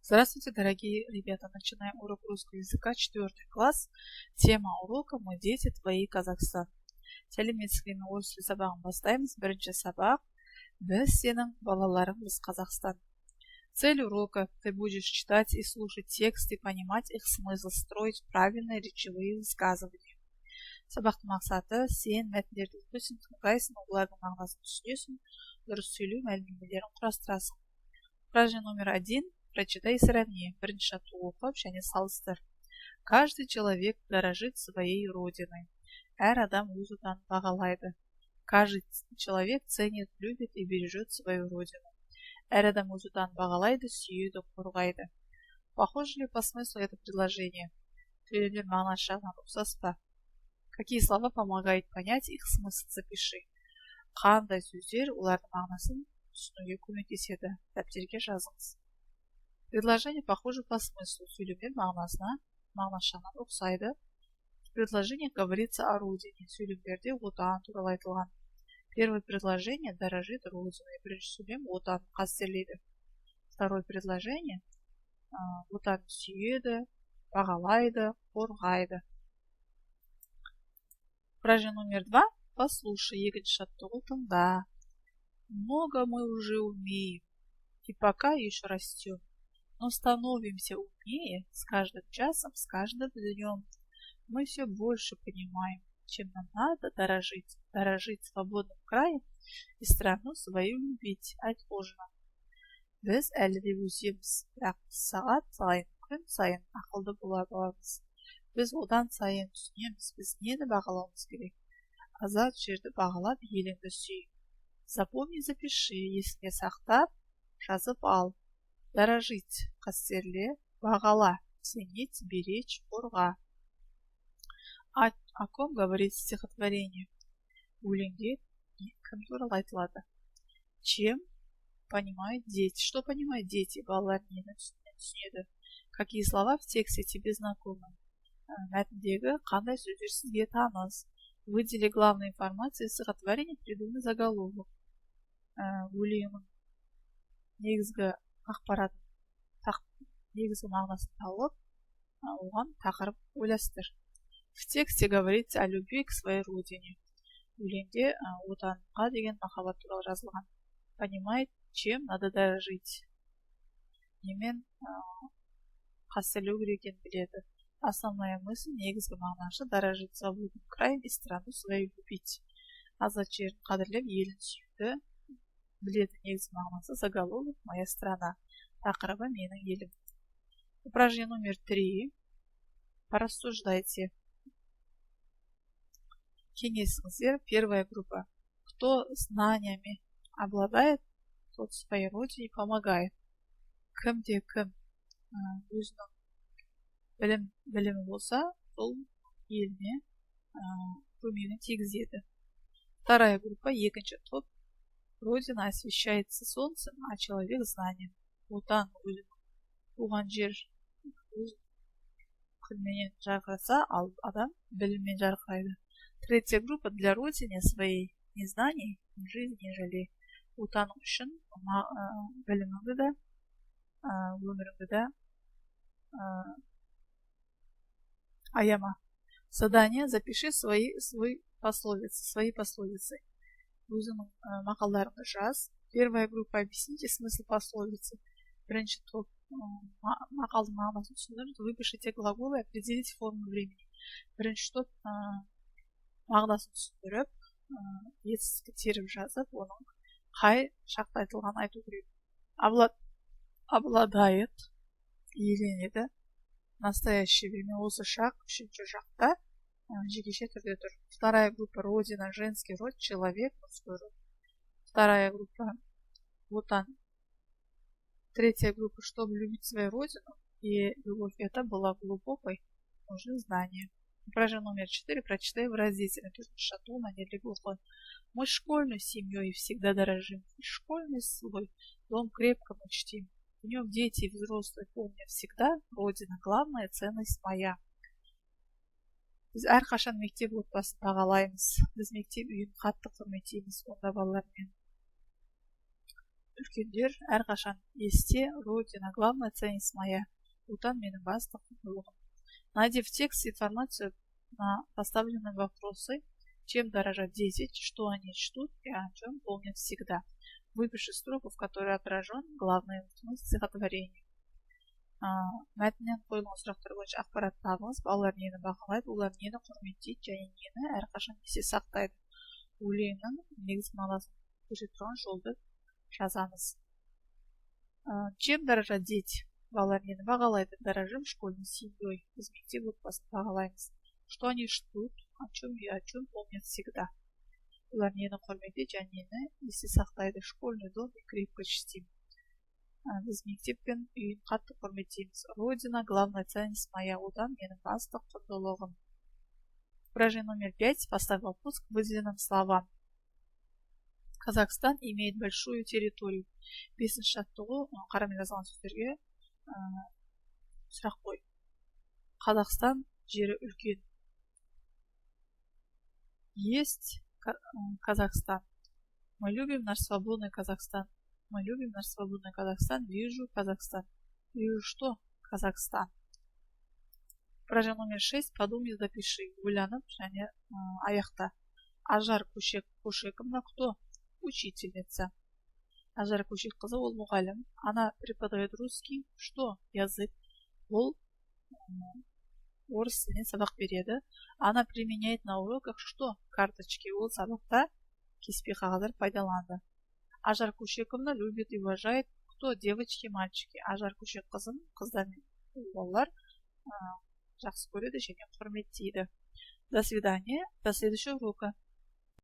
Здравствуйте, дорогие ребята! Начинаем урок русского языка, 4 класс. Тема урока «Мы дети, твои Казахстан». Сәлеметсіздер, орыс сабағын бастаймыз. Бірінші сабақ. Біз сенің балаларыңыз Казахстан. Цель урока. Ты будешь читать и слушать текст и понимать их смысл, строить правильные речевые высказывания. Сабақтың мақсаты сен мәтіндерді оқисың, тыңдайсың, олардың мағынасын түсінесің, дұрыс сөйлеу мәлімдемелерін құрастырасың. Упражнение номер 1. Прочитай и сравни. Бірінші жаттығу оқып және салыстыр. Каждый человек дорожит своей родиной. Әр адам өз отанын бағалайды. Каждый человек ценит, любит и бережет свою родину. Әр адам өз отанын бағалайды, сүйеді, қорғайды. Похоже ли по смыслу это предложение? Сөйлемдер мағынасы жағынан ұқсас па? Какие слова помогают понять их смысл? Запиши. Қандай сөздер олардың мағынасын түсінуге көмектеседі? Дәптерге жазыңыз. Предложение похоже по смыслу. Сөйлемдер мағынасы жағынан ұқсайды. В предложении говорится о родине. Сөйлемдерде отан туралы айтылған. Первое предложение дорожит родиной. Бірінші сөйлем отанын қастерлейді. Второе предложение отанын сүйеді, бағалайды, қорғайды. Упражнение номер 2. Послушай, екінші жаттығу тыңда. Много мы уже умеем, и пока еще растем, но становимся умнее с каждым часом, с каждым днем. Мы все больше понимаем, чем нам надо дорожить свободным краем и страну свою любить. Айт қожина. Біз әлі де өсеміз, бірақ сағат сайын, күн сайын ақылды бола аламыз. Біз одан сайын түсінеміз, біз нені бағалауымыз керек. Азат жерді бағалап, еліңді сүй. Запомни, запиши, есіңе сақтап, жазып ал. Дорожить, қастерле, бағала, ценить, беречь, қорға. О ком говорит стихотворение? Өлеңде кім туралы айтылады? Чем понимают дети? Что понимают дети? Балалар нені түсінеді? Какие слова в тексте тебе знакомы? Мәтіндегі қандай сөздер сізге таныс? Выдели главную информацию из стихотворения, придумай заголовок. Өлеңнің негізгі ақпарат, негізгі мағынасын тауып, оған тақырып ойластыр. В тексте говорится о любви к своей родине. Өлеңде отанға деген махаббат туралы жазылған. Понимает, чем надо дорожить. Немен қастерлеу керек екенін біледі. Основная мысль, негізгі мағынасы дорожить свободным краем и страну свою любить. Азат жерін қадірлеп, елін сүйді. Біледі негізгі мағынасы заголовок «Моя страна». Тақырыбы «Менің елім». Упражнение номер 3. Порассуждайте. Кеңесіңіздер. Первая группа. Кто знаниями обладает, тот своей родине помогает. Кімде кім өзінің білімі болса, сол еліне көмегін тигізеді. Вторая группа. Екінші топ. Родина освещается солнцем, а человек знанием. Отан туған жер күнменен жарқыраса, ал адам біліммен жарқырайды. Третья группа. Для родины своей ни знаний, ни жизни не жалей. Отаның үшін біліміңді де, өміріңді де аяма. Задание. Запиши свои пословицы. Өзінің мақалдарыңды жаз. Первая группа. Объясните смысл пословицы. Бірінші топ мақалдың мағынасын түсіндіріңіз. Выпишите глаголы и определите форму времени. Бірінші топ мағынасын түсіндіріп, етістікке теріп жазып, оның қай шақта айтылғанын айту керек. Обладает, иеленеді. Настоящее время. Осы шақ, үшінші шақта жекеше түрде тұр. Вторая группа. Родина, женский род, человек, мужской род. Вторая группа. Отан. Третья группа. Чтобы любить свою родину, и любовь эта была глубокой, нужны знания. Упражнение номер 4. Прочитай выразительно. Мы школьной семьей всегда дорожим. Школьный свой дом крепко мы чтим. В нем дети и взрослые помнят всегда, родина главная ценность моя. Біз әрқашан мектеп отбасын бағалаймыз. Біз мектеп үйін қатты құрметтейміз, онда балалармен үлкендер әрқашан есте, Родина, главная ценность моя, отан менің басты құндылығым. Найди в тексте информацию на поставленные вопросы, чем дорожат 10, что они чтут и о чем помнят всегда. Выпиши строку, в которой отражен главный смысл стихотворения. Мәтіннен қойылған сұрақтар бойынша ақпарат табыңыз. Балалар нені бағалайды, олар нені құрметтейді және нені әрқашан есте сақтайды. Өлеңнің негізгі мағынасын көрсетіп тұрған жолды жазамыз. Чем дорожат дети? Балалар нені бағалайды? Дорожим школьной семьей. Біз мектеп отбасын бағалаймыз. Что они ждут, о чем и о чем помнят всегда. Олар нені құрметтейді және нені есте сақтайды. Школьный дом и крепко чтим. Біз мектеп пен үйін қатты құрметтейміз. Родина, главная ценность моя, отан менің басты құндылығым. Упражнение номер 5. Поставь вопрос к выделенным словам. Казахстан имеет большую территорию. Бесінші жаттығу қарамен жазылған сөздерге сұрақ қой. Қазақстан жері үлкен. Есть Казахстан. Мы любим наш свободный Казахстан. Мы любим наш свободный Казахстан. Вижу Казахстан. Вижу что? Казахстан. Упражнение номер 6. Подумай, запиши. Ойланып және аяқта. Ажар Кушековна кто? Учительница. Ажар Кушекқызы ол мұғалім. Она преподает русский. Что? Язык. Ол орыс тілінен сабақ береді. Она применяет на уроках что? Карточки. Ол сабақта кеспе қағаздар пайдаланды. Ажар Кушековна любит и уважает кто? Девочки, мальчики. Ажар Кушекқызын қыздар мен балалар жақсы көреді және құрметтейді. До свидания. До следующего урока.